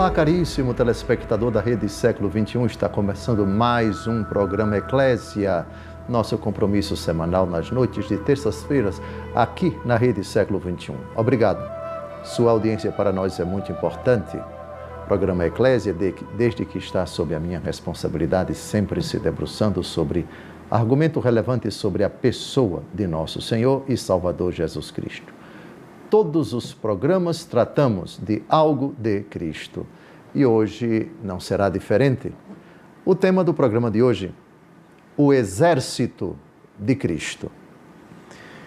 Olá, caríssimo telespectador da Rede Século XXI, está começando mais um programa Eclésia, nosso compromisso semanal nas noites de terças-feiras, aqui na Rede Século XXI. Obrigado. Sua audiência para nós é muito importante. O programa Eclésia, desde que está sob a minha responsabilidade, sempre se debruçando sobre argumento relevante sobre a pessoa de nosso Senhor e Salvador Jesus Cristo. Todos os programas tratamos de algo de Cristo. E hoje não será diferente. O tema do programa de hoje, o exército de Cristo.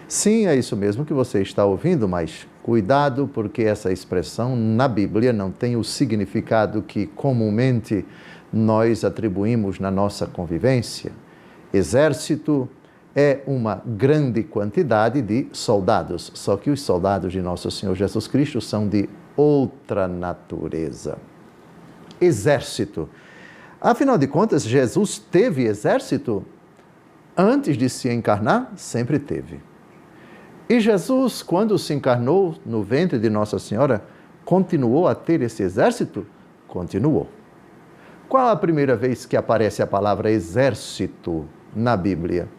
Sim, é isso mesmo que você está ouvindo, mas cuidado, porque essa expressão na Bíblia não tem o significado que comumente nós atribuímos na nossa convivência. Exército é uma grande quantidade de soldados, só que os soldados de nosso Senhor Jesus Cristo são de outra natureza. Exército. Afinal de contas, Jesus teve exército? Antes de se encarnar, sempre teve. E Jesus, quando se encarnou no ventre de Nossa Senhora, continuou a ter esse exército? Continuou. Qual a primeira vez que aparece a palavra exército na Bíblia?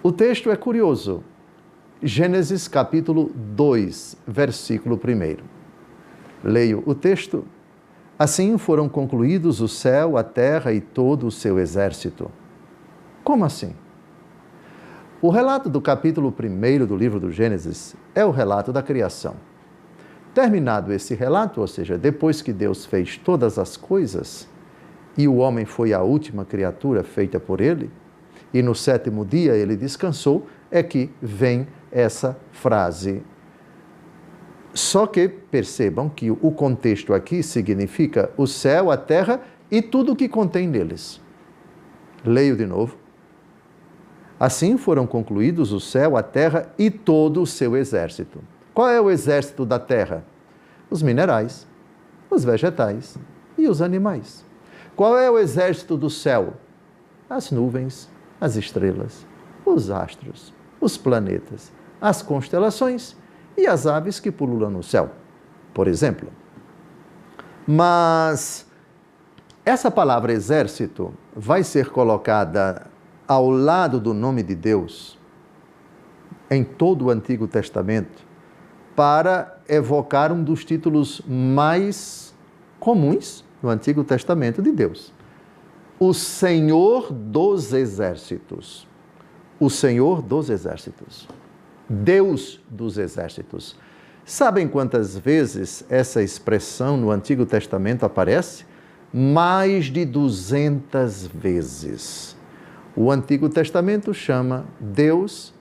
O texto é curioso. Gênesis capítulo 2, versículo 1. Leio o texto. Assim foram concluídos o céu, a terra e todo o seu exército. Como assim? O relato do capítulo 1 do livro do Gênesis é o relato da criação. Terminado esse relato, ou seja, depois que Deus fez todas as coisas e o homem foi a última criatura feita por ele, e no 7º dia ele descansou, é que vem essa frase. Só que percebam que o contexto aqui significa o céu, a terra e tudo o que contém neles. Leio de novo. Assim foram concluídos o céu, a terra e todo o seu exército. Qual é o exército da terra? Os minerais, os vegetais e os animais. Qual é o exército do céu? As nuvens, as estrelas, os astros, os planetas, as constelações e as aves que pululam no céu, por exemplo. Mas essa palavra exército vai ser colocada ao lado do nome de Deus em todo o Antigo Testamento para evocar um dos títulos mais comuns no Antigo Testamento de Deus. O Senhor dos Exércitos. O Senhor dos Exércitos. Deus dos Exércitos. Sabem quantas vezes essa expressão no Antigo Testamento aparece? Mais de 200 vezes. O Antigo Testamento chama Deus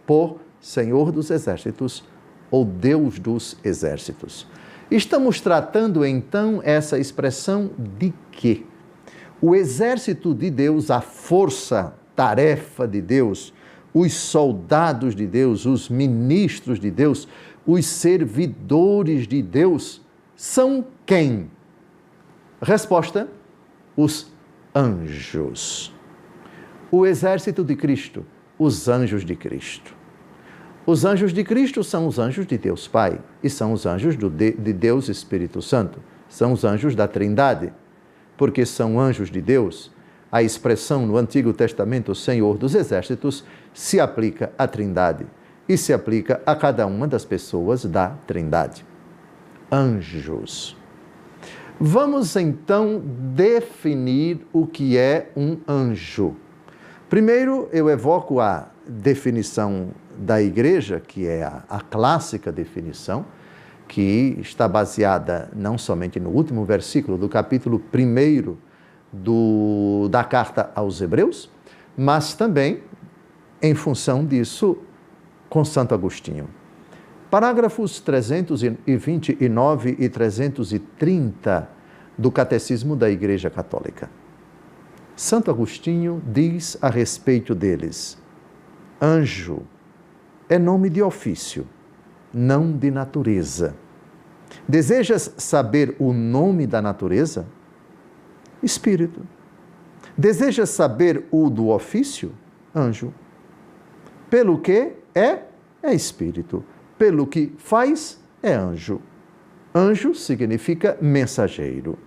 por Senhor dos Exércitos ou Deus dos Exércitos. Estamos tratando então essa expressão de quê? O exército de Deus, a força, tarefa de Deus, os soldados de Deus, os ministros de Deus, os servidores de Deus, são quem? Resposta: os anjos. O exército de Cristo, os anjos de Cristo. Os anjos de Cristo são os anjos de Deus Pai e são os anjos de Deus Espírito Santo, são os anjos da Trindade. Porque são anjos de Deus, a expressão no Antigo Testamento, Senhor dos Exércitos, se aplica à Trindade e se aplica a cada uma das pessoas da Trindade. Anjos. Vamos então definir o que é um anjo. Primeiro, eu evoco a definição da Igreja, que é a clássica definição, que está baseada não somente no último versículo do capítulo 1 da carta aos Hebreus, mas também, em função disso, com Santo Agostinho. Parágrafos 329 e 330 do Catecismo da Igreja Católica. Santo Agostinho diz a respeito deles: anjo é nome de ofício, não de natureza. Desejas saber o nome da natureza? Espírito. Desejas saber o do ofício? Anjo. Pelo que é espírito. Pelo que faz, é anjo. Anjo significa mensageiro.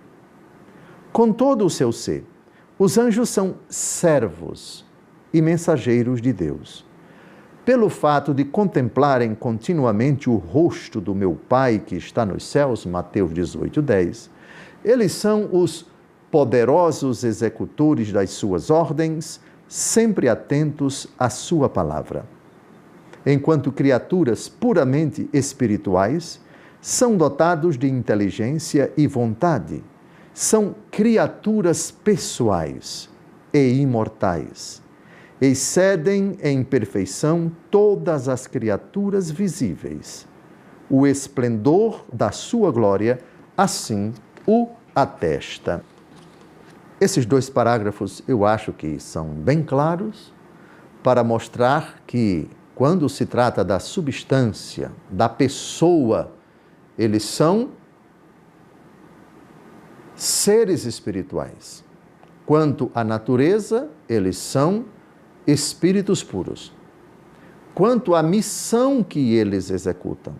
Com todo o seu ser, os anjos são servos e mensageiros de Deus. Pelo fato de contemplarem continuamente o rosto do meu Pai que está nos céus, Mateus 18:10, eles são os poderosos executores das suas ordens, sempre atentos à sua palavra. Enquanto criaturas puramente espirituais, são dotados de inteligência e vontade. São criaturas pessoais e imortais. Excedem em perfeição todas as criaturas visíveis. O esplendor da sua glória assim o atesta. Esses 2 parágrafos eu acho que são bem claros para mostrar que, quando se trata da substância, da pessoa, eles são seres espirituais. Quanto à natureza, eles são espíritos puros. Quanto à missão que eles executam,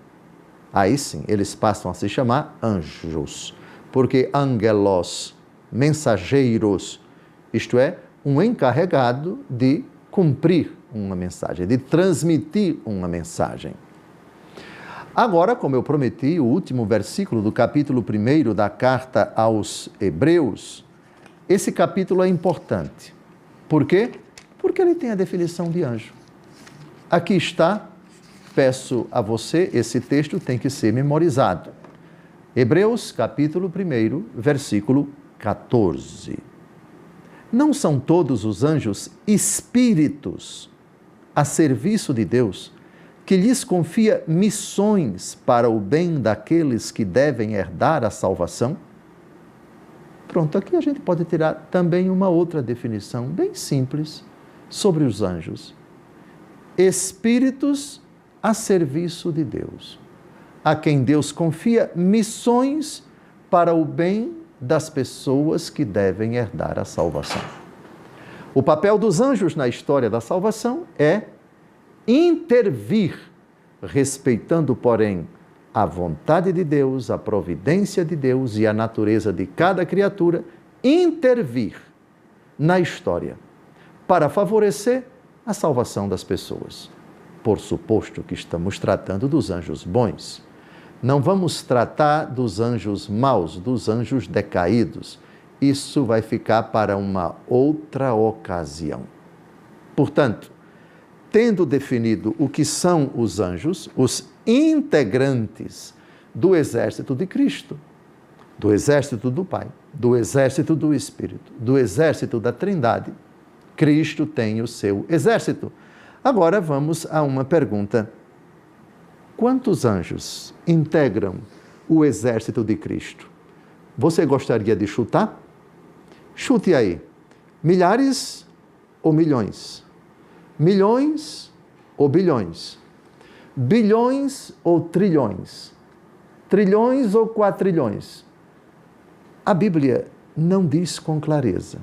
aí sim, eles passam a se chamar anjos, porque angelos, mensageiros, isto é, um encarregado de cumprir uma mensagem, de transmitir uma mensagem. Agora, como eu prometi, o último versículo do capítulo 1 da carta aos Hebreus, esse capítulo é importante. Por quê? Porque ele tem a definição de anjo. Aqui está, peço a você, esse texto tem que ser memorizado. Hebreus, capítulo 1, versículo 14. Não são todos os anjos espíritos a serviço de Deus, que lhes confia missões para o bem daqueles que devem herdar a salvação? Pronto, aqui a gente pode tirar também uma outra definição bem simples sobre os anjos. Espíritos a serviço de Deus, a quem Deus confia missões para o bem das pessoas que devem herdar a salvação. O papel dos anjos na história da salvação é intervir, respeitando, porém, a vontade de Deus, a providência de Deus e a natureza de cada criatura, intervir na história para favorecer a salvação das pessoas. Por suposto que estamos tratando dos anjos bons. Não vamos tratar dos anjos maus, dos anjos decaídos. Isso vai ficar para uma outra ocasião. Portanto, tendo definido o que são os anjos, os integrantes do exército de Cristo, do exército do Pai, do exército do Espírito, do exército da Trindade, Cristo tem o seu exército. Agora vamos a uma pergunta. Quantos anjos integram o exército de Cristo? Você gostaria de chutar? Chute aí. Milhares ou milhões? Milhões ou bilhões? Bilhões ou trilhões? Trilhões ou quatrilhões? A Bíblia não diz com clareza,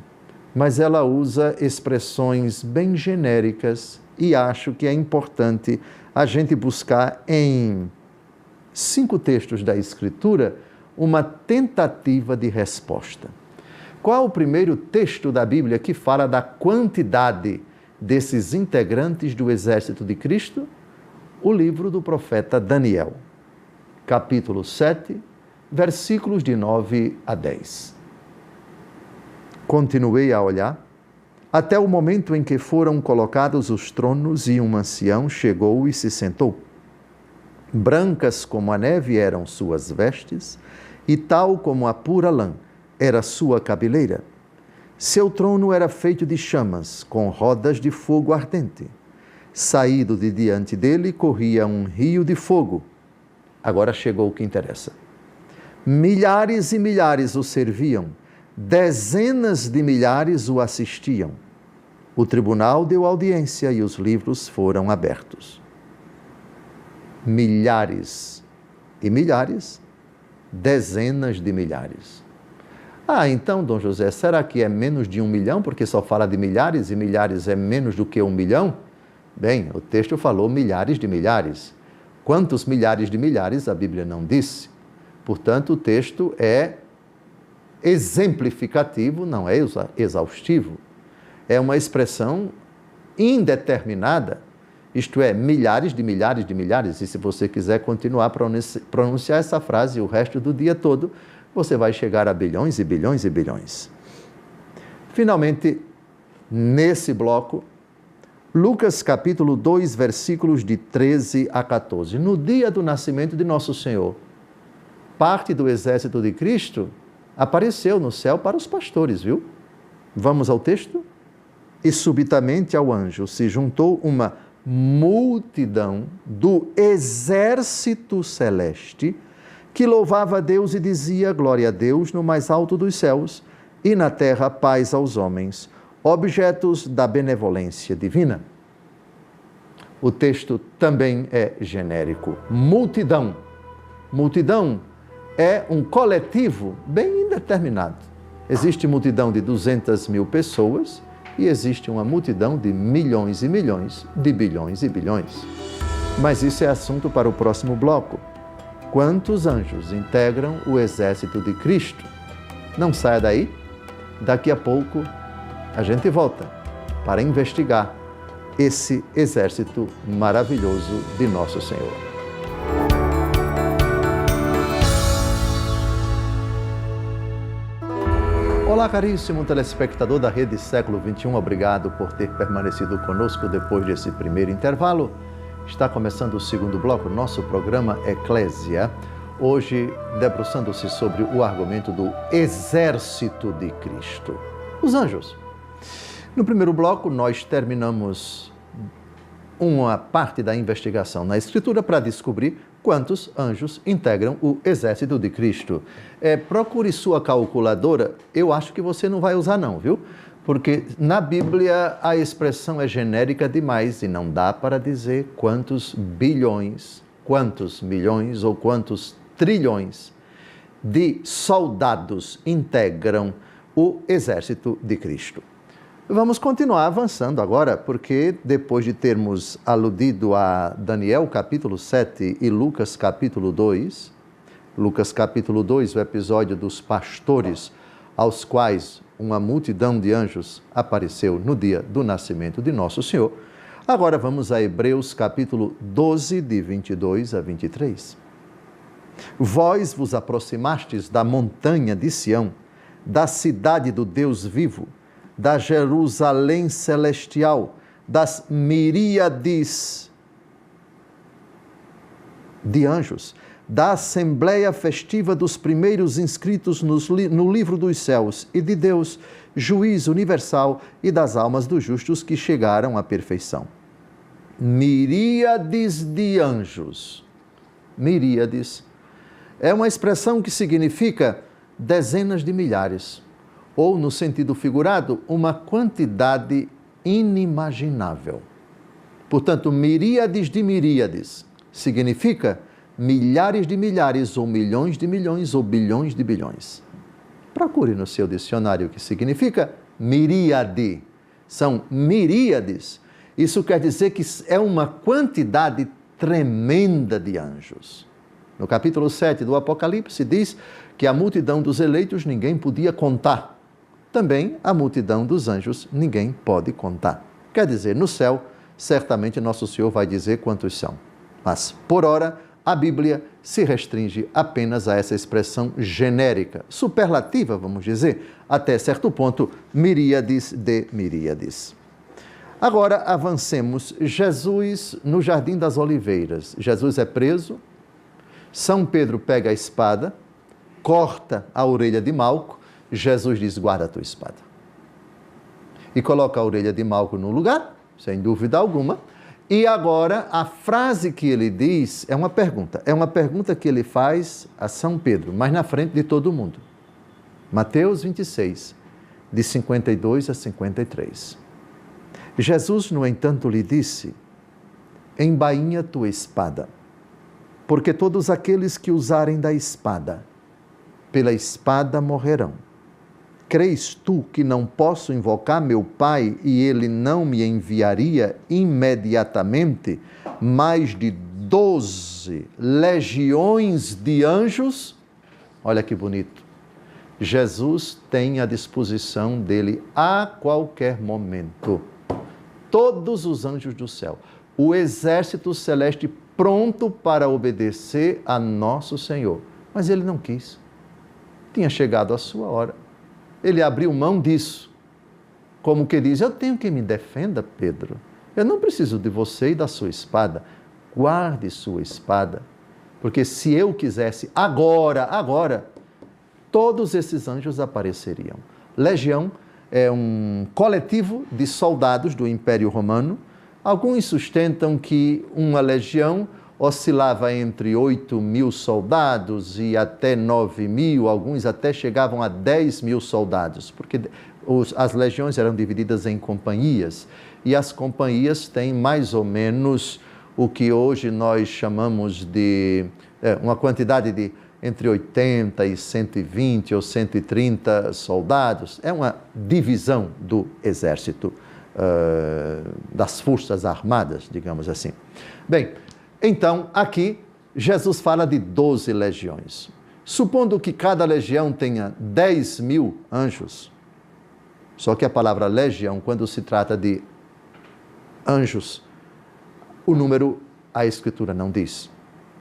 mas ela usa expressões bem genéricas e acho que é importante a gente buscar em 5 textos da Escritura uma tentativa de resposta. Qual o primeiro texto da Bíblia que fala da quantidade desses integrantes do exército de Cristo? O livro do profeta Daniel, capítulo 7, versículos de 9 a 10. Continuei a olhar, até o momento em que foram colocados os tronos e um ancião chegou e se sentou. Brancas como a neve eram suas vestes, e tal como a pura lã era sua cabeleira. Seu trono era feito de chamas, com rodas de fogo ardente. Saído de diante dele corria um rio de fogo. Agora chegou o que interessa. Milhares e milhares o serviam, dezenas de milhares o assistiam. O tribunal deu audiência e os livros foram abertos. Milhares e milhares, dezenas de milhares. Então, Dom José, será que é menos de 1 milhão? Porque só fala de milhares e milhares é menos do que 1 milhão? Bem, o texto falou milhares de milhares. Quantos milhares de milhares a Bíblia não disse? Portanto, o texto é exemplificativo, não é exaustivo. É uma expressão indeterminada, isto é, milhares de milhares de milhares. E se você quiser continuar a pronunciar essa frase o resto do dia todo, você vai chegar a bilhões e bilhões e bilhões. Finalmente, nesse bloco, Lucas capítulo 2, versículos de 13 a 14. No dia do nascimento de Nosso Senhor, parte do exército de Cristo apareceu no céu para os pastores, viu? Vamos ao texto? E subitamente ao anjo se juntou uma multidão do exército celeste que louvava a Deus e dizia: glória a Deus no mais alto dos céus e na terra paz aos homens, objetos da benevolência divina. O texto também é genérico. Multidão. Multidão é um coletivo bem indeterminado. Existe multidão de 200 mil pessoas e existe uma multidão de milhões e milhões, de bilhões e bilhões. Mas isso é assunto para o próximo bloco. Quantos anjos integram o exército de Cristo? Não saia daí, daqui a pouco a gente volta para investigar esse exército maravilhoso de Nosso Senhor. Olá, caríssimo telespectador da Rede Século XXI, obrigado por ter permanecido conosco depois desse primeiro intervalo. Está começando o segundo bloco, nosso programa Eclésia, hoje debruçando-se sobre o argumento do exército de Cristo, os anjos. No primeiro bloco, nós terminamos uma parte da investigação na Escritura para descobrir quantos anjos integram o exército de Cristo. Procure sua calculadora, eu acho que você não vai usar não, viu? Porque na Bíblia a expressão é genérica demais e não dá para dizer quantos bilhões, quantos milhões ou quantos trilhões de soldados integram o exército de Cristo. Vamos continuar avançando agora, porque depois de termos aludido a Daniel capítulo 7 e Lucas capítulo 2, o episódio dos pastores, aos quais uma multidão de anjos apareceu no dia do nascimento de Nosso Senhor, agora vamos a Hebreus capítulo 12, de 22 a 23. Vós vos aproximastes da montanha de Sião, da cidade do Deus vivo, da Jerusalém celestial, das miríades de anjos, da assembleia festiva dos primeiros inscritos no livro dos céus e de Deus, juiz universal e das almas dos justos que chegaram à perfeição. Miríades de anjos. Miríades é uma expressão que significa dezenas de milhares, ou, no sentido figurado, uma quantidade inimaginável. Portanto, miríades de miríades significa milhares de milhares, ou milhões de milhões, ou bilhões de bilhões. Procure no seu dicionário o que significa miríade. São miríades. Isso quer dizer que é uma quantidade tremenda de anjos. No capítulo 7 do Apocalipse diz que a multidão dos eleitos ninguém podia contar. Também a multidão dos anjos ninguém pode contar. Quer dizer, no céu, certamente Nosso Senhor vai dizer quantos são. Mas, por ora, a Bíblia se restringe apenas a essa expressão genérica, superlativa, vamos dizer, até certo ponto, miríades de miríades. Agora, avancemos. Jesus no Jardim das Oliveiras. Jesus é preso, São Pedro pega a espada, corta a orelha de Malco. Jesus diz: guarda a tua espada. E coloca a orelha de Malco no lugar, sem dúvida alguma. E agora, a frase que ele diz é uma pergunta. É uma pergunta que ele faz a São Pedro, mas na frente de todo mundo. Mateus 26, de 52 a 53. Jesus, no entanto, lhe disse: embainha tua espada, porque todos aqueles que usarem da espada, pela espada morrerão. Crês tu que não posso invocar meu Pai e ele não me enviaria imediatamente mais de 12 legiões de anjos? Olha que bonito. Jesus tem à disposição dele a qualquer momento todos os anjos do céu, o exército celeste pronto para obedecer a nosso Senhor. Mas ele não quis. Tinha chegado a sua hora. Ele abriu mão disso. Como que diz, eu tenho quem me defenda, Pedro. Eu não preciso de você e da sua espada. Guarde sua espada. Porque se eu quisesse agora, todos esses anjos apareceriam. Legião é um coletivo de soldados do Império Romano. Alguns sustentam que uma legião oscilava entre 8.000 soldados e até 9.000, alguns até chegavam a 10.000 soldados, porque as legiões eram divididas em companhias, e as companhias têm mais ou menos o que hoje nós chamamos de uma quantidade de entre 80 e 120 ou 130 soldados. É uma divisão do exército, das forças armadas, digamos assim. Bem, então aqui Jesus fala de 12 legiões. Supondo que cada legião tenha 10.000 anjos, só que a palavra legião, quando se trata de anjos, o número a Escritura não diz.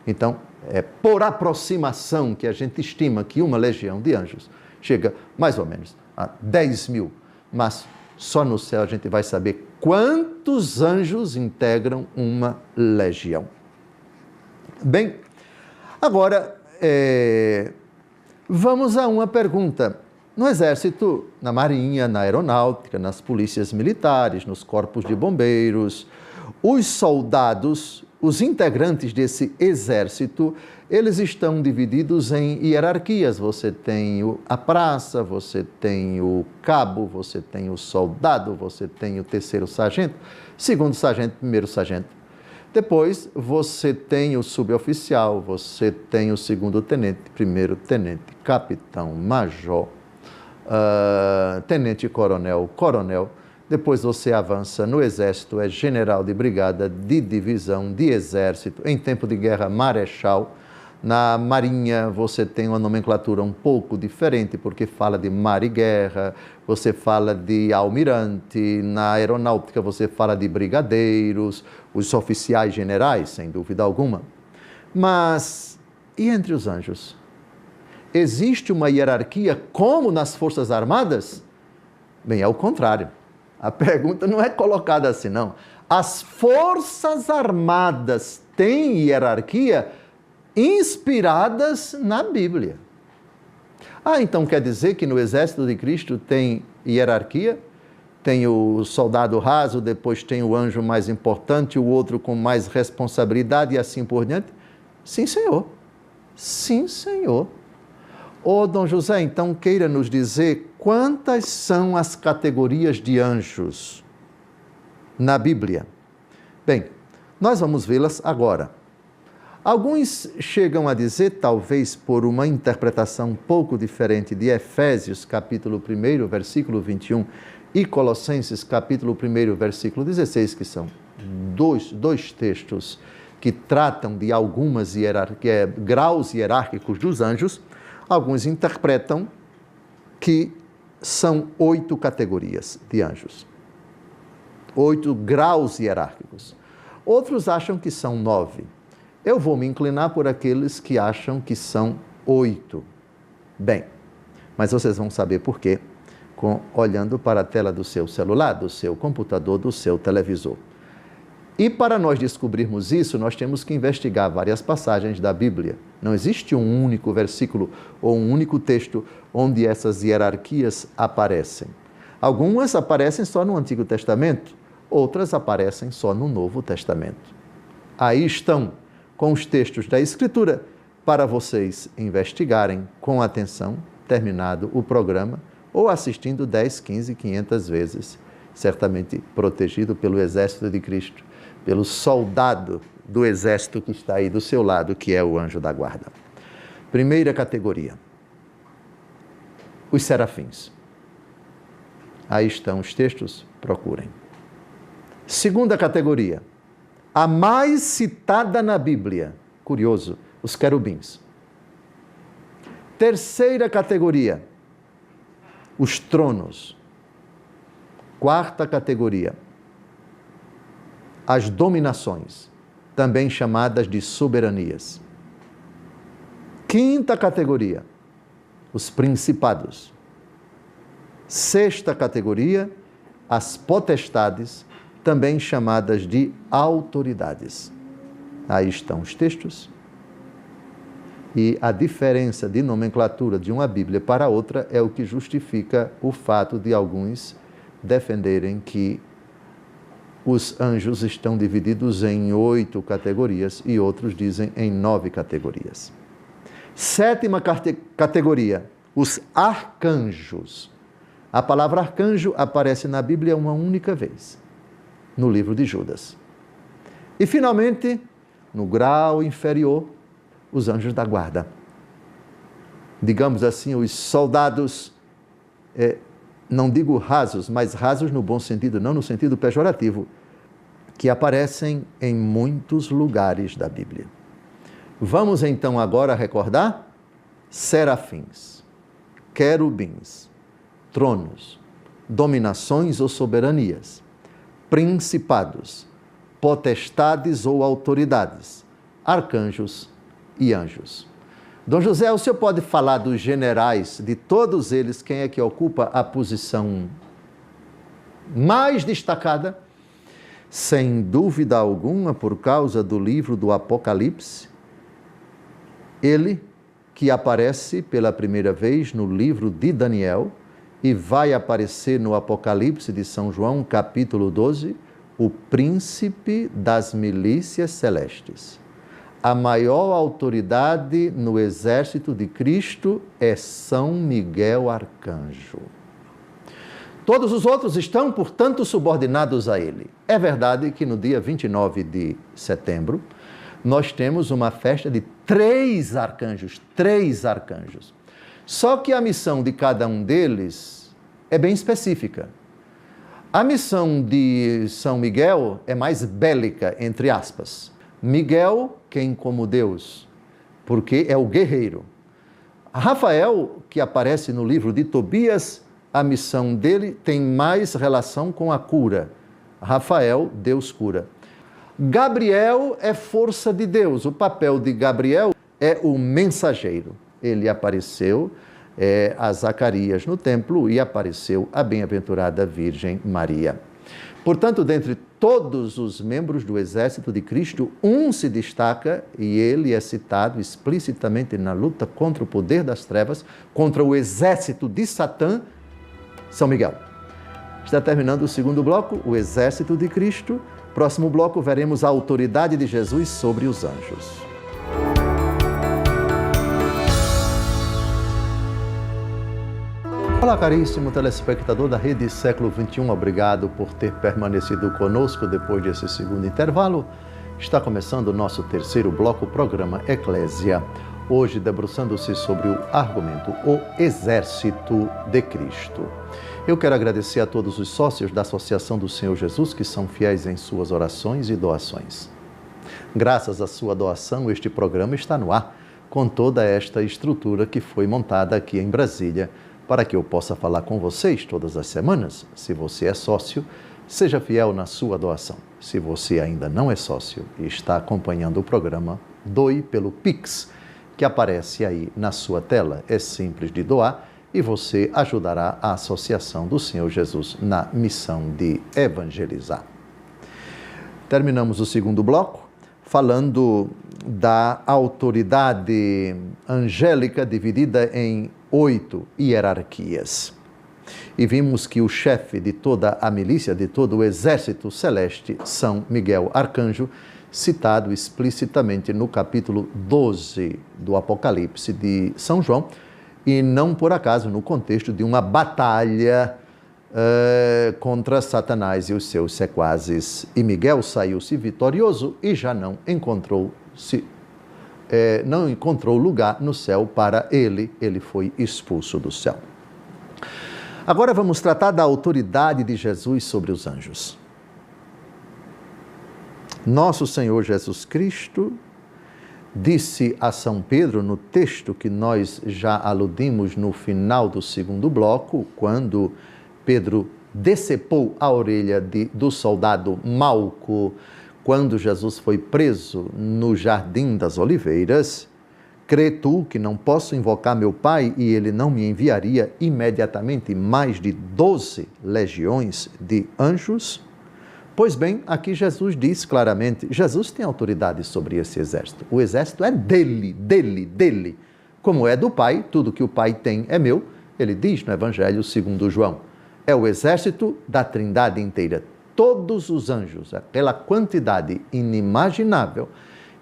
Então, é por aproximação que a gente estima que uma legião de anjos chega mais ou menos a 10.000, mas só no céu a gente vai saber quantos anjos integram uma legião. Bem, agora vamos a uma pergunta. No Exército, na Marinha, na Aeronáutica, nas polícias militares, nos corpos de bombeiros, os soldados, os integrantes desse exército, eles estão divididos em hierarquias. Você tem a praça, você tem o cabo, você tem o soldado, você tem o terceiro sargento, segundo sargento, primeiro sargento. Depois você tem o suboficial, você tem o segundo tenente, primeiro tenente, capitão, major, tenente-coronel, coronel. Depois você avança no Exército, é general de brigada, de divisão, de exército, em tempo de guerra, marechal. Na Marinha você tem uma nomenclatura um pouco diferente, porque fala de mar e guerra, você fala de almirante, na Aeronáutica você fala de brigadeiros, os oficiais generais, sem dúvida alguma. Mas, e entre os anjos? Existe uma hierarquia como nas Forças Armadas? Bem, é o contrário. A pergunta não é colocada assim, não. As Forças Armadas têm hierarquia inspiradas na Bíblia. Então quer dizer que no Exército de Cristo tem hierarquia? Tem o soldado raso, depois tem o anjo mais importante, o outro com mais responsabilidade e assim por diante? Sim, Senhor. Sim, Senhor. Ô, Dom José, então queira nos dizer quantas são as categorias de anjos na Bíblia? Bem, nós vamos vê-las agora. Alguns chegam a dizer, talvez por uma interpretação um pouco diferente de Efésios, capítulo 1, versículo 21, e Colossenses, capítulo 1, versículo 16, que são dois textos que tratam de algumas graus hierárquicos dos anjos. Alguns interpretam que são 8 categorias de anjos, 8 graus hierárquicos. Outros acham que são 9. Eu vou me inclinar por aqueles que acham que são 8. Bem, mas vocês vão saber por quê, olhando para a tela do seu celular, do seu computador, do seu televisor. E para nós descobrirmos isso, nós temos que investigar várias passagens da Bíblia. Não existe um único versículo ou um único texto onde essas hierarquias aparecem. Algumas aparecem só no Antigo Testamento, outras aparecem só no Novo Testamento. Aí estão com os textos da Escritura para vocês investigarem com atenção, terminado o programa, ou assistindo 10, 15, 500 vezes, certamente protegido pelo Exército de Cristo, pelo soldado do exército que está aí do seu lado, que é o anjo da guarda. Primeira categoria, os serafins. Aí estão os textos, procurem. Segunda categoria, a mais citada na Bíblia, curioso, os querubins. Terceira categoria, os tronos. Quarta categoria, as dominações, também chamadas de soberanias. Quinta categoria, os principados. Sexta categoria, as potestades, também chamadas de autoridades. Aí estão os textos. E a diferença de nomenclatura de uma Bíblia para outra é o que justifica o fato de alguns defenderem que os anjos estão divididos em 8 categorias e outros dizem em 9 categorias. Sétima categoria, os arcanjos. A palavra arcanjo aparece na Bíblia uma única vez, no livro de Judas. E, finalmente, no grau inferior, os anjos da guarda. Digamos assim, os soldados, não digo rasos, mas rasos no bom sentido, não no sentido pejorativo, que aparecem em muitos lugares da Bíblia. Vamos então agora recordar serafins, querubins, tronos, dominações ou soberanias, principados, potestades ou autoridades, arcanjos e anjos. Dom José, o senhor pode falar dos generais, de todos eles, quem é que ocupa a posição mais destacada? Sem dúvida alguma, por causa do livro do Apocalipse, ele que aparece pela primeira vez no livro de Daniel e vai aparecer no Apocalipse de São João, capítulo 12, o príncipe das milícias celestes. A maior autoridade no exército de Cristo é São Miguel Arcanjo. Todos os outros estão, portanto, subordinados a ele. É verdade que no dia 29 de setembro, nós temos uma festa de 3 arcanjos. Só que a missão de cada um deles é bem específica. A missão de São Miguel é mais bélica, entre aspas. Miguel, quem como Deus, porque é o guerreiro. Rafael, que aparece no livro de Tobias, a missão dele tem mais relação com a cura. Rafael, Deus cura. Gabriel é força de Deus. O papel de Gabriel é o mensageiro. Ele apareceu a Zacarias no templo e apareceu a bem-aventurada Virgem Maria. Portanto, dentre todos os membros do exército de Cristo, um se destaca e ele é citado explicitamente na luta contra o poder das trevas, contra o exército de Satã, São Miguel. Está terminando o segundo bloco, o exército de Cristo. Próximo bloco, veremos a autoridade de Jesus sobre os anjos. Olá, caríssimo telespectador da Rede Século XXI, obrigado por ter permanecido conosco depois desse segundo intervalo. Está começando o nosso terceiro bloco, o programa Eclésia, hoje debruçando-se sobre o argumento O Exército de Cristo. Eu quero agradecer a todos os sócios da Associação do Senhor Jesus que são fiéis em suas orações e doações. Graças à sua doação, este programa está no ar, com toda esta estrutura que foi montada aqui em Brasília, para que eu possa falar com vocês todas as semanas. Se você é sócio, seja fiel na sua doação. Se você ainda não é sócio e está acompanhando o programa, doe pelo Pix, que aparece aí na sua tela. É simples de doar e você ajudará a Associação do Senhor Jesus na missão de evangelizar. Terminamos o segundo bloco falando da autoridade angélica dividida em 8 hierarquias. E vimos que o chefe de toda a milícia, de todo o exército celeste, São Miguel Arcanjo, citado explicitamente no capítulo 12 do Apocalipse de São João, e não por acaso no contexto de uma batalha contra Satanás e os seus sequazes. E Miguel saiu-se vitorioso e já não encontrou lugar no céu para ele foi expulso do céu. Agora vamos tratar da autoridade de Jesus sobre os anjos. Nosso Senhor Jesus Cristo disse a São Pedro, no texto que nós já aludimos no final do segundo bloco, quando Pedro decepou a orelha do soldado Malco, quando Jesus foi preso no Jardim das Oliveiras: crê tu que não posso invocar meu Pai e ele não me enviaria imediatamente mais de 12 legiões de anjos? Pois bem, aqui Jesus diz claramente, Jesus tem autoridade sobre esse exército. O exército é dele. Como é do Pai, tudo que o Pai tem é meu. Ele diz no Evangelho segundo João. É o exército da Trindade inteira. Todos os anjos, pela quantidade inimaginável,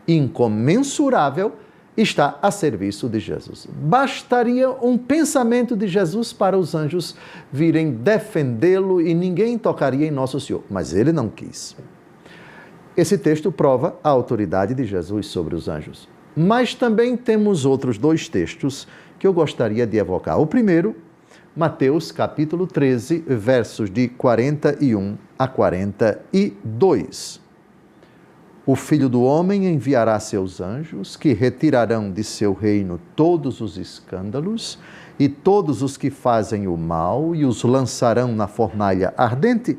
incomensurável, está a serviço de Jesus. Bastaria um pensamento de Jesus para os anjos virem defendê-lo e ninguém tocaria em Nosso Senhor. Mas ele não quis. Esse texto prova a autoridade de Jesus sobre os anjos. Mas também temos outros dois textos que eu gostaria de evocar. O primeiro, Mateus capítulo 13, versos de 41 a 42. O Filho do Homem enviará seus anjos, que retirarão de seu reino todos os escândalos e todos os que fazem o mal, e os lançarão na fornalha ardente,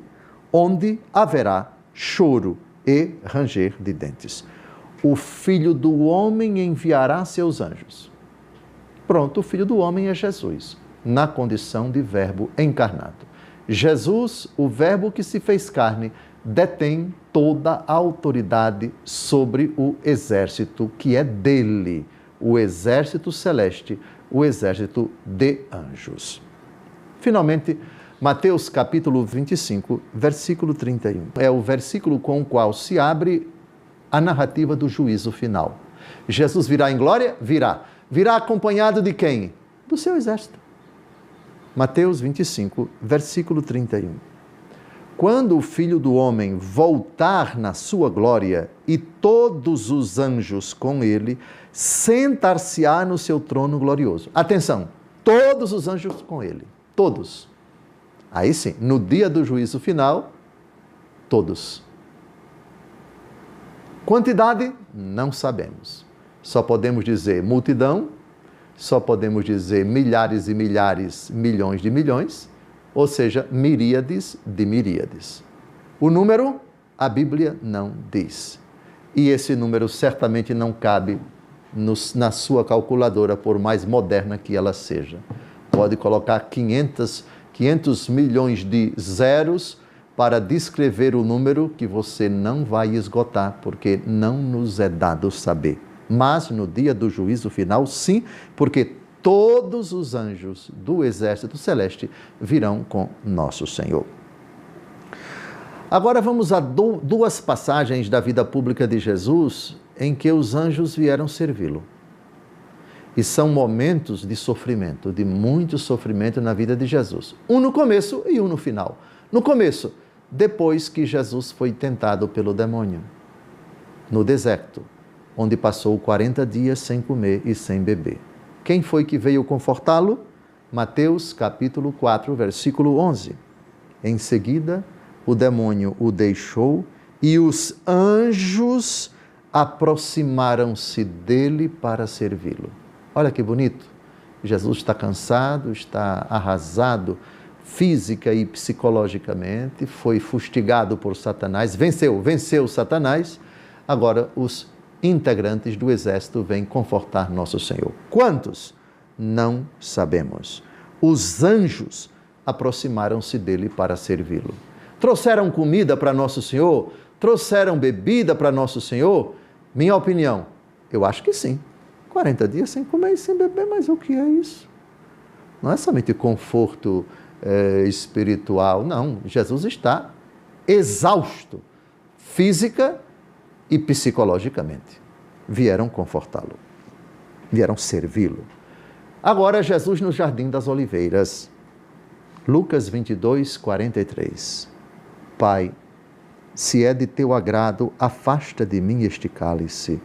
onde haverá choro e ranger de dentes. O Filho do Homem enviará seus anjos. Pronto, o Filho do Homem é Jesus, na condição de Verbo encarnado. Jesus, o Verbo que se fez carne, detém toda a autoridade sobre o exército que é dele, o exército celeste, o exército de anjos. Finalmente, Mateus capítulo 25, versículo 31. É o versículo com o qual se abre a narrativa do juízo final. Jesus virá em glória? Virá. Virá acompanhado de quem? Do seu exército. Mateus 25, versículo 31. Quando o Filho do Homem voltar na sua glória e todos os anjos com ele, sentar-se-á no seu trono glorioso. Atenção, todos os anjos com ele, todos. Aí sim, no dia do juízo final, todos. Quantidade? Não sabemos. Só podemos dizer multidão, só podemos dizer milhares e milhares, milhões de milhões, ou seja, miríades de miríades. O número, a Bíblia não diz. E esse número certamente não cabe na sua calculadora, por mais moderna que ela seja. Pode colocar 500 milhões de zeros para descrever o número que você não vai esgotar, porque não nos é dado saber. Mas no dia do juízo final, sim, porque todos os anjos do exército celeste virão com nosso Senhor. Agora vamos a duas passagens da vida pública de Jesus em que os anjos vieram servi-lo. E são momentos de sofrimento, de muito sofrimento na vida de Jesus. Um no começo e um no final. No começo, depois que Jesus foi tentado pelo demônio, no deserto, onde passou 40 dias sem comer e sem beber. Quem foi que veio confortá-lo? Mateus capítulo 4, versículo 11. Em seguida, o demônio o deixou e os anjos aproximaram-se dele para servi-lo. Olha que bonito. Jesus está cansado, está arrasado física e psicologicamente, foi fustigado por Satanás, venceu Satanás. Agora os integrantes do exército vêm confortar nosso Senhor. Quantos? Não sabemos. Os anjos aproximaram-se dele para servi-lo. Trouxeram comida para nosso Senhor? Trouxeram bebida para nosso Senhor? Minha opinião, eu acho que sim. 40 dias sem comer e sem beber, mas o que é isso? Não é somente conforto espiritual, não. Jesus está exausto, física e psicologicamente. Vieram confortá-lo, vieram servi-lo. Agora Jesus no Jardim das Oliveiras, Lucas 22, 43. Pai, se é de teu agrado, afasta de mim este cálice.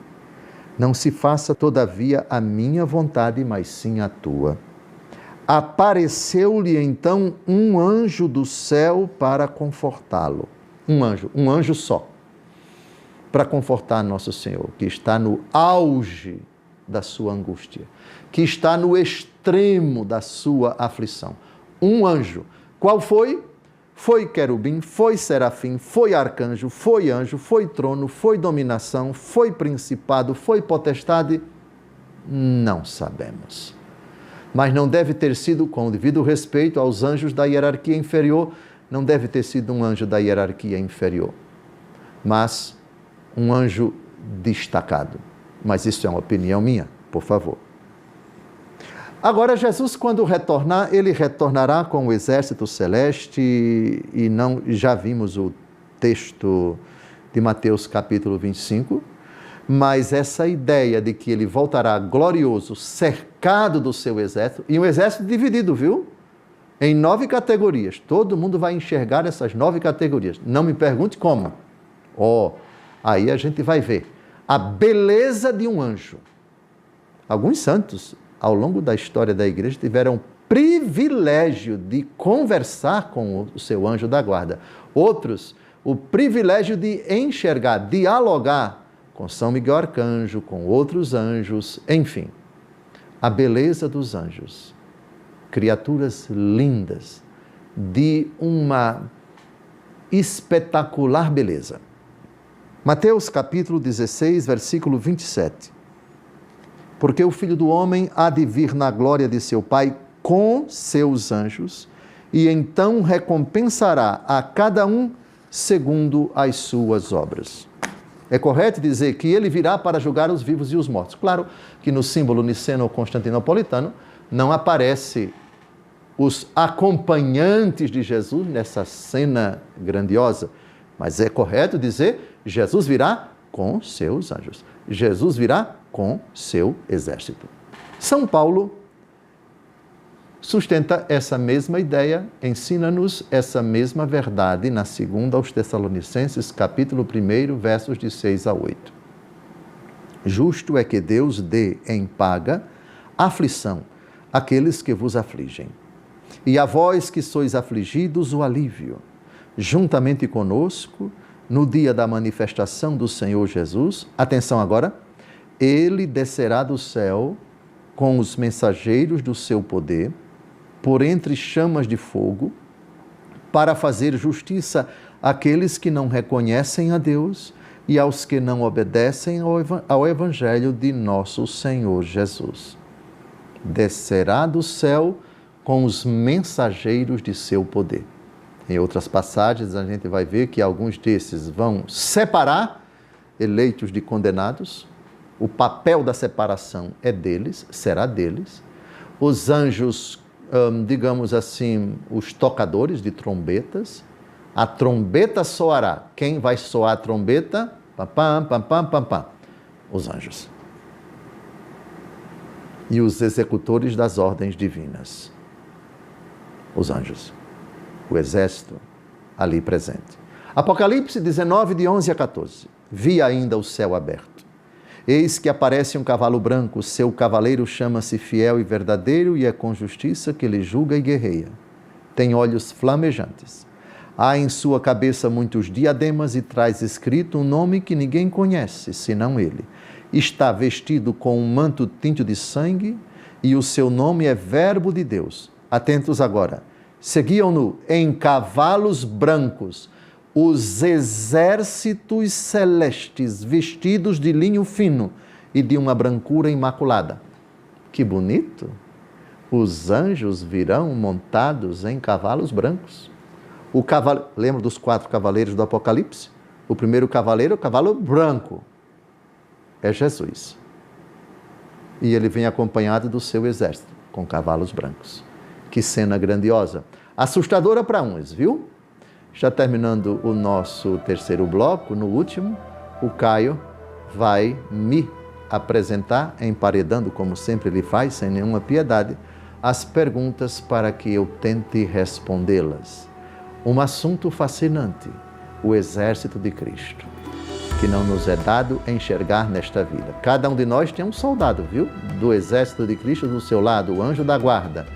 Não se faça, todavia, a minha vontade, mas sim a tua. Apareceu-lhe então um anjo do céu para confortá-lo. Um anjo só. para confortar nosso Senhor, que está no auge da sua angústia, que está no extremo da sua aflição. Um anjo. Qual foi? Foi querubim, foi serafim, foi arcanjo, foi anjo, foi trono, foi dominação, foi principado, foi potestade? Não sabemos. Mas não deve ter sido, com o devido respeito aos anjos da hierarquia inferior, não deve ter sido um anjo da hierarquia inferior, mas um anjo destacado. Mas isso é uma opinião minha, por favor. Agora, Jesus, quando retornar, ele retornará com o exército celeste e não, já vimos o texto de Mateus capítulo 25, mas essa ideia de que ele voltará glorioso, cercado do seu exército, e um exército dividido, viu? Em 9 categorias. Todo mundo vai enxergar essas 9 categorias. Não me pergunte como. Aí a gente vai ver a beleza de um anjo. Alguns santos, ao longo da história da igreja, tiveram privilégio de conversar com o seu anjo da guarda. Outros, o privilégio de enxergar, dialogar com São Miguel Arcanjo, com outros anjos, enfim. A beleza dos anjos. Criaturas lindas, de uma espetacular beleza. Mateus capítulo 16, versículo 27. Porque o Filho do Homem há de vir na glória de seu Pai com seus anjos, e então recompensará a cada um segundo as suas obras. É correto dizer que ele virá para julgar os vivos e os mortos. Claro que no símbolo niceno-constantinopolitano não aparece os acompanhantes de Jesus nessa cena grandiosa, mas é correto dizer, Jesus virá com seus anjos. Jesus virá com seu exército. São Paulo sustenta essa mesma ideia, ensina-nos essa mesma verdade na 2ª aos Tessalonicenses, capítulo 1, versos de 6 a 8. Justo é que Deus dê em paga aflição àqueles que vos afligem, e a vós que sois afligidos o alívio, juntamente conosco, no dia da manifestação do Senhor Jesus. Atenção agora, ele descerá do céu com os mensageiros do seu poder, por entre chamas de fogo, para fazer justiça àqueles que não reconhecem a Deus e aos que não obedecem ao Evangelho de nosso Senhor Jesus. Descerá do céu com os mensageiros de seu poder. Em outras passagens, a gente vai ver que alguns desses vão separar eleitos de condenados. O papel da separação é deles, será deles. Os anjos, digamos assim, os tocadores de trombetas. A trombeta soará. Quem vai soar a trombeta? Pam, pam, pam, pam, pam, pam. Os anjos. E os executores das ordens divinas. Os anjos. O exército ali presente. Apocalipse 19, de 11 a 14. Vi ainda o céu aberto. Eis que aparece um cavalo branco, seu cavaleiro chama-se Fiel e Verdadeiro, e é com justiça que ele julga e guerreia. Tem olhos flamejantes. Há em sua cabeça muitos diademas e traz escrito um nome que ninguém conhece, senão ele. Está vestido com um manto tinto de sangue, e o seu nome é Verbo de Deus. Atentos agora. Seguiam-no em cavalos brancos os exércitos celestes, vestidos de linho fino e de uma brancura imaculada. Que bonito! Os anjos virão montados em cavalos brancos. Lembra dos 4 cavaleiros do Apocalipse? O primeiro cavaleiro é o cavalo branco. É Jesus. E ele vem acompanhado do seu exército, com cavalos brancos. Que cena grandiosa. Assustadora para uns, viu? Já terminando o nosso terceiro bloco, no último, o Caio vai me apresentar, emparedando, como sempre ele faz, sem nenhuma piedade, as perguntas para que eu tente respondê-las. Um assunto fascinante, o exército de Cristo, que não nos é dado enxergar nesta vida. Cada um de nós tem um soldado, viu? Do exército de Cristo do seu lado, o anjo da guarda,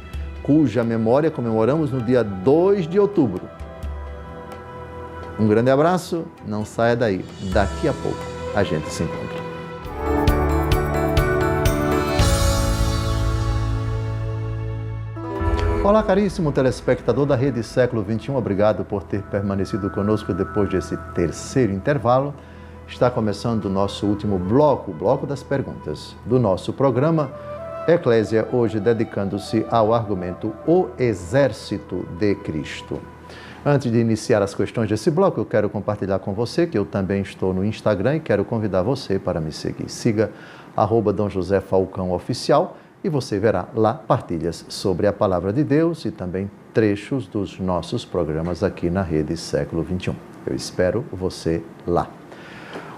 cuja memória comemoramos no dia 2 de outubro. Um grande abraço, não saia daí. Daqui a pouco a gente se encontra. Olá, caríssimo telespectador da Rede Século XXI, obrigado por ter permanecido conosco depois desse terceiro intervalo. Está começando o nosso último bloco, o bloco das perguntas do nosso programa Eclésia, hoje dedicando-se ao argumento O Exército de Cristo. Antes de iniciar as questões desse bloco, eu quero compartilhar com você que eu também estou no Instagram e quero convidar você para me seguir. Siga @Dom José Falcão Oficial e você verá lá partilhas sobre a Palavra de Deus e também trechos dos nossos programas aqui na Rede Século XXI. Eu espero você lá.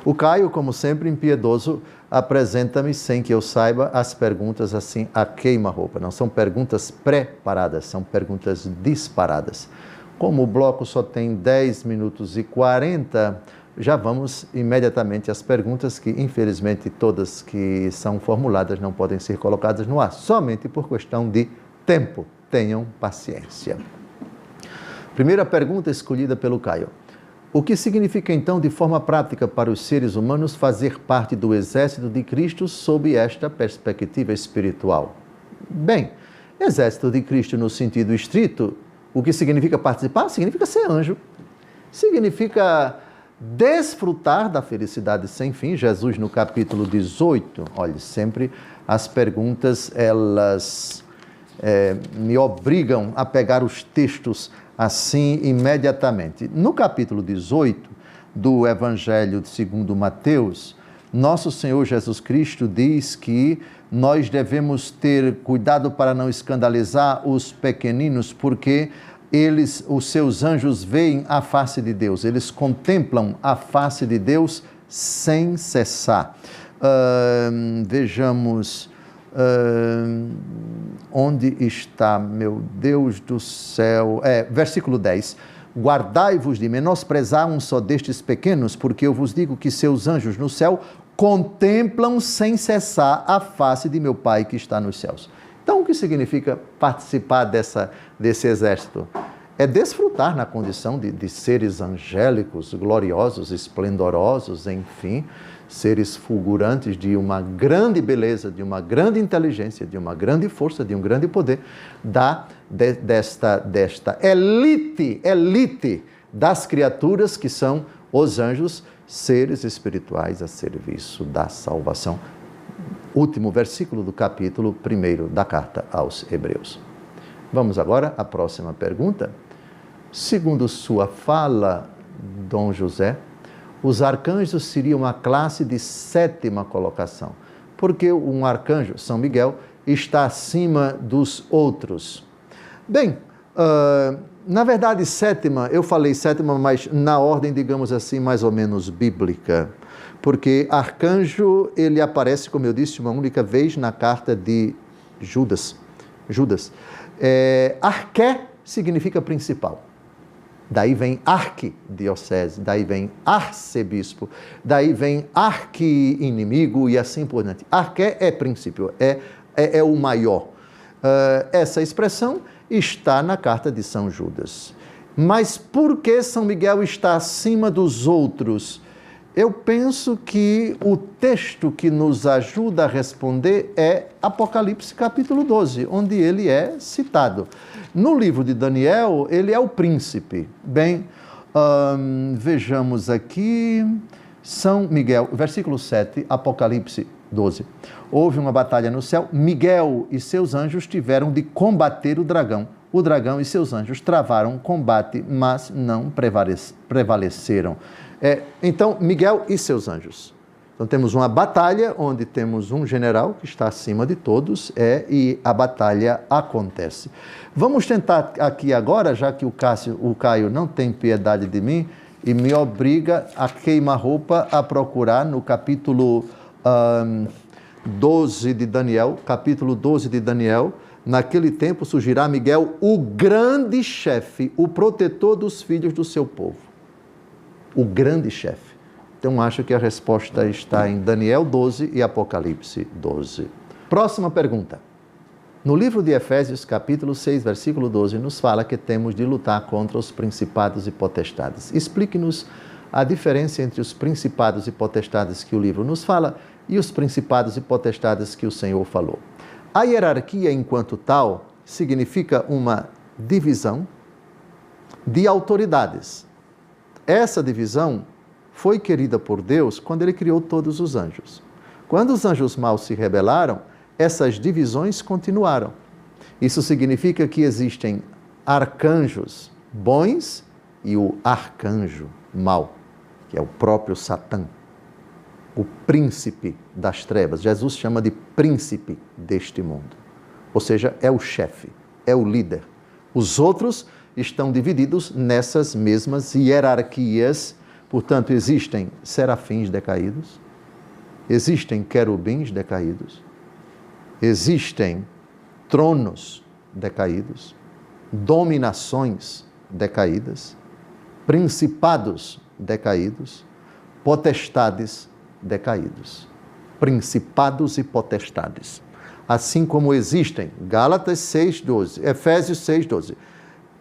O Caio, como sempre, impiedoso, apresenta-me, sem que eu saiba, as perguntas assim a queima-roupa. Não são perguntas preparadas, são perguntas disparadas. Como o bloco só tem 10 minutos e 40, já vamos imediatamente às perguntas que, infelizmente, todas que são formuladas não podem ser colocadas no ar, somente por questão de tempo. Tenham paciência. Primeira pergunta escolhida pelo Caio. O que significa, então, de forma prática para os seres humanos fazer parte do exército de Cristo sob esta perspectiva espiritual? Bem, exército de Cristo no sentido estrito, o que significa participar? Significa ser anjo. Significa desfrutar da felicidade sem fim. Jesus, no capítulo 18, olhe, sempre as perguntas, elas me obrigam a pegar os textos assim imediatamente. No capítulo 18 do Evangelho segundo Mateus, nosso Senhor Jesus Cristo diz que nós devemos ter cuidado para não escandalizar os pequeninos, porque os seus anjos veem a face de Deus, eles contemplam a face de Deus sem cessar. Vejamos, onde está, meu Deus do céu? Versículo 10. Guardai-vos de menosprezar um só destes pequenos, porque eu vos digo que seus anjos no céu contemplam sem cessar a face de meu Pai que está nos céus. Então, o que significa participar desse exército? É desfrutar na condição de seres angélicos, gloriosos, esplendorosos, enfim, seres fulgurantes de uma grande beleza, de uma grande inteligência, de uma grande força, de um grande poder, desta elite das criaturas que são os anjos, seres espirituais a serviço da salvação. Último versículo do capítulo 1 da carta aos Hebreus. Vamos agora à próxima pergunta. Segundo sua fala, Dom José, os arcanjos seriam uma classe de 7ª colocação, porque um arcanjo, São Miguel, está acima dos outros. Bem, na verdade, 7ª, eu falei 7ª, mas na ordem, digamos assim, mais ou menos bíblica, porque arcanjo, ele aparece, como eu disse, uma única vez na carta de Judas. Arqué significa principal. Daí vem arquidiocese, daí vem arcebispo, daí vem arqui-inimigo e assim por diante. Arqué é princípio, é o maior. Essa expressão está na carta de São Judas. Mas por que São Miguel está acima dos outros? Eu penso que o texto que nos ajuda a responder é Apocalipse capítulo 12, onde ele é citado. No livro de Daniel, ele é o príncipe. Bem, vejamos aqui, São Miguel, versículo 7, Apocalipse 12. Houve uma batalha no céu, Miguel e seus anjos tiveram de combater o dragão. O dragão e seus anjos travaram combate, mas não prevaleceram. Então, Miguel e seus anjos. Então, temos uma batalha onde temos um general que está acima de todos e a batalha acontece. Vamos tentar aqui agora, já que o Caio não tem piedade de mim e me obriga a queima-roupa a procurar no capítulo 12 de Daniel, naquele tempo surgirá Miguel, o grande chefe, o protetor dos filhos do seu povo. O grande chefe. Então, acho que a resposta está em Daniel 12 e Apocalipse 12. Próxima pergunta. No livro de Efésios, capítulo 6, versículo 12, nos fala que temos de lutar contra os principados e potestades. Explique-nos a diferença entre os principados e potestades que o livro nos fala e os principados e potestades que o Senhor falou. A hierarquia, enquanto tal, significa uma divisão de autoridades. Essa divisão foi querida por Deus quando Ele criou todos os anjos. Quando os anjos maus se rebelaram, essas divisões continuaram. Isso significa que existem arcanjos bons e o arcanjo mau, que é o próprio Satã, o príncipe das trevas. Jesus chama de príncipe deste mundo. Ou seja, é o chefe, é o líder. Os outros estão divididos nessas mesmas hierarquias. Portanto, existem serafins decaídos, existem querubins decaídos, existem tronos decaídos, dominações decaídas, principados decaídos, potestades decaídos. Principados e potestades. Assim como existem, Gálatas 6,12, Efésios 6,12,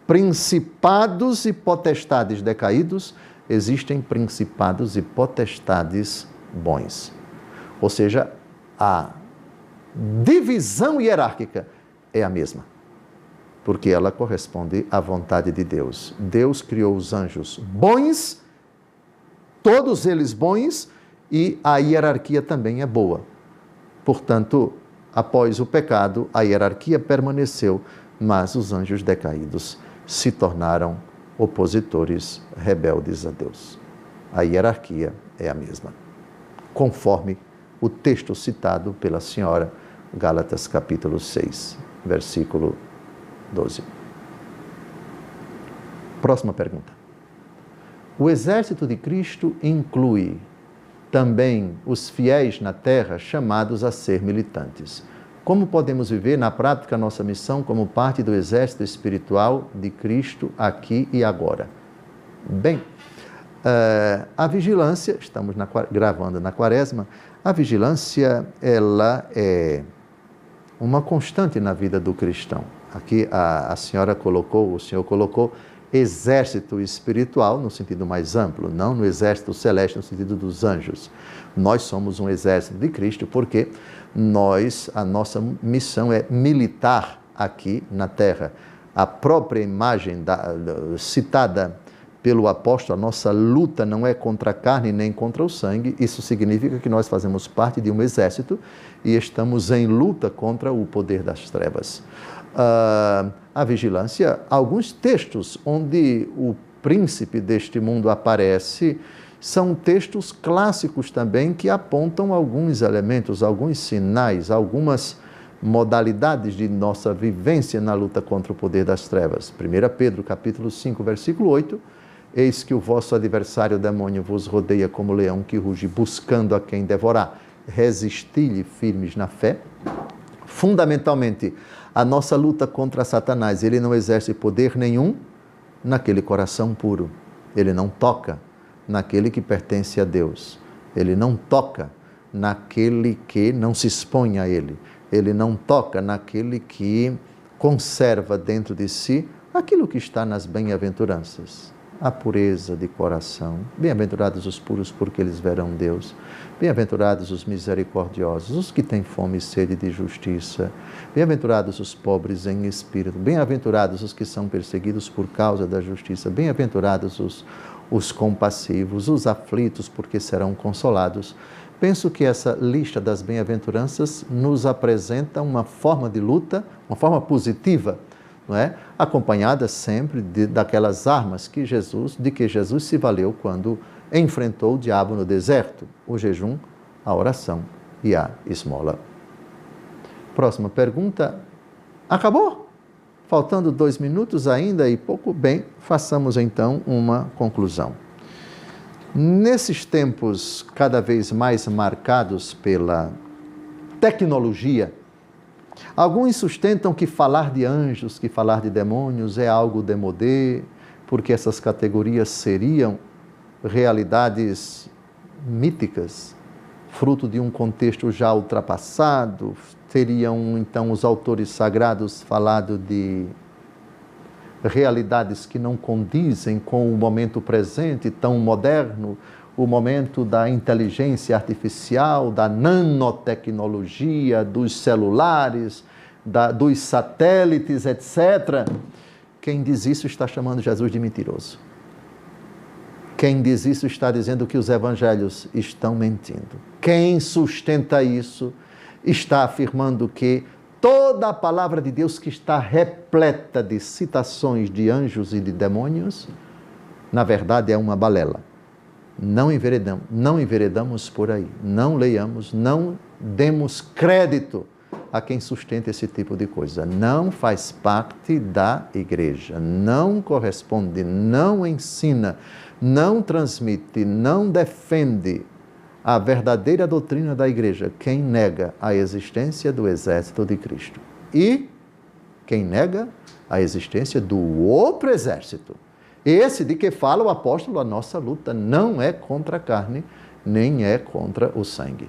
principados e potestades decaídos, existem principados e potestades bons. Ou seja, a divisão hierárquica é a mesma, porque ela corresponde à vontade de Deus. Deus criou os anjos bons, todos eles bons, e a hierarquia também é boa. Portanto, após o pecado, a hierarquia permaneceu, mas os anjos decaídos se tornaram opositores, rebeldes a Deus. A hierarquia é a mesma, conforme o texto citado pela senhora, Gálatas capítulo 6, versículo 12. Próxima pergunta. O exército de Cristo inclui também os fiéis na terra chamados a ser militantes. Como podemos viver na prática a nossa missão como parte do exército espiritual de Cristo aqui e agora? Bem, a vigilância, estamos gravando na quaresma, a vigilância ela é uma constante na vida do cristão. Aqui a senhora colocou, o senhor colocou exército espiritual no sentido mais amplo, não no exército celeste no sentido dos anjos. Nós somos um exército de Cristo porque a nossa missão é militar aqui na terra. A própria imagem citada pelo apóstolo, a nossa luta não é contra a carne nem contra o sangue. Isso significa que nós fazemos parte de um exército e estamos em luta contra o poder das trevas. A vigilância, alguns textos onde o príncipe deste mundo aparece, são textos clássicos também que apontam alguns elementos, alguns sinais, algumas modalidades de nossa vivência na luta contra o poder das trevas. 1 Pedro, capítulo 5, versículo 8, eis que o vosso adversário o demônio vos rodeia como leão que ruge, buscando a quem devorar. Resisti-lhe firmes na fé. Fundamentalmente, a nossa luta contra Satanás, ele não exerce poder nenhum naquele coração puro. Ele não toca naquele que pertence a Deus. Ele não toca naquele que não se expõe a ele. Ele não toca naquele que conserva dentro de si aquilo que está nas bem-aventuranças. A pureza de coração. Bem-aventurados os puros, porque eles verão Deus. Bem-aventurados os misericordiosos, os que têm fome e sede de justiça. Bem-aventurados os pobres em espírito. Bem-aventurados os que são perseguidos por causa da justiça. Bem-aventurados os compassivos, os aflitos, porque serão consolados. Penso que essa lista das bem-aventuranças nos apresenta uma forma de luta, uma forma positiva, não é? Acompanhada sempre daquelas armas de que Jesus se valeu quando enfrentou o diabo no deserto: o jejum, a oração e a esmola. Próxima pergunta. Acabou? Faltando 2 minutos ainda e pouco. Bem, façamos então uma conclusão. Nesses tempos cada vez mais marcados pela tecnologia, alguns sustentam que falar de anjos, que falar de demônios é algo démodé, porque essas categorias seriam realidades míticas, fruto de um contexto já ultrapassado, teriam então os autores sagrados falado de realidades que não condizem com o momento presente, tão moderno, o momento da inteligência artificial, da nanotecnologia, dos celulares, dos satélites, etc. Quem diz isso está chamando Jesus de mentiroso. Quem diz isso está dizendo que os evangelhos estão mentindo. Quem sustenta isso está afirmando que toda a palavra de Deus, que está repleta de citações de anjos e de demônios, na verdade é uma balela. Não enveredamos por aí, não leiamos, não demos crédito a quem sustenta esse tipo de coisa. Não faz parte da igreja, não corresponde, não ensina, não transmite, não defende a verdadeira doutrina da igreja quem nega a existência do exército de Cristo e quem nega a existência do outro exército. Esse de que fala o apóstolo, a nossa luta não é contra a carne, nem é contra o sangue.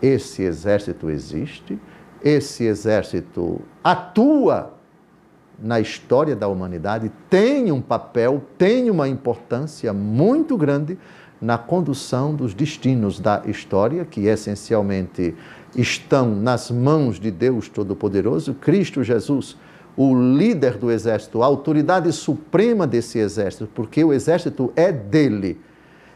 Esse exército existe, esse exército atua na história da humanidade, tem um papel, tem uma importância muito grande na condução dos destinos da história, que essencialmente estão nas mãos de Deus Todo-Poderoso, Cristo Jesus, o líder do exército, a autoridade suprema desse exército, porque o exército é dele.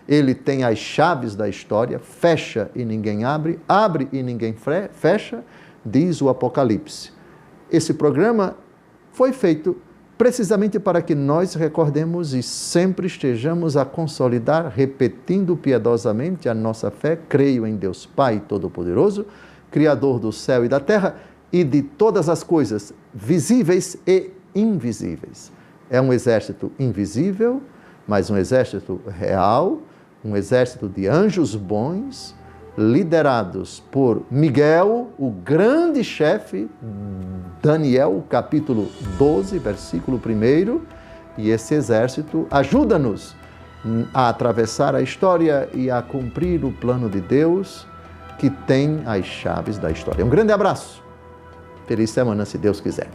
Ele tem as chaves da história, fecha e ninguém abre, abre e ninguém fecha, diz o Apocalipse. Esse programa foi feito precisamente para que nós recordemos e sempre estejamos a consolidar, repetindo piedosamente a nossa fé. Creio em Deus Pai Todo-Poderoso, Criador do céu e da terra e de todas as coisas visíveis e invisíveis. É um exército invisível, mas um exército real, um exército de anjos bons, liderados por Miguel, o grande chefe, Daniel, capítulo 12, versículo 1, e esse exército ajuda-nos a atravessar a história e a cumprir o plano de Deus, que tem as chaves da história. Um grande abraço, feliz semana, se Deus quiser.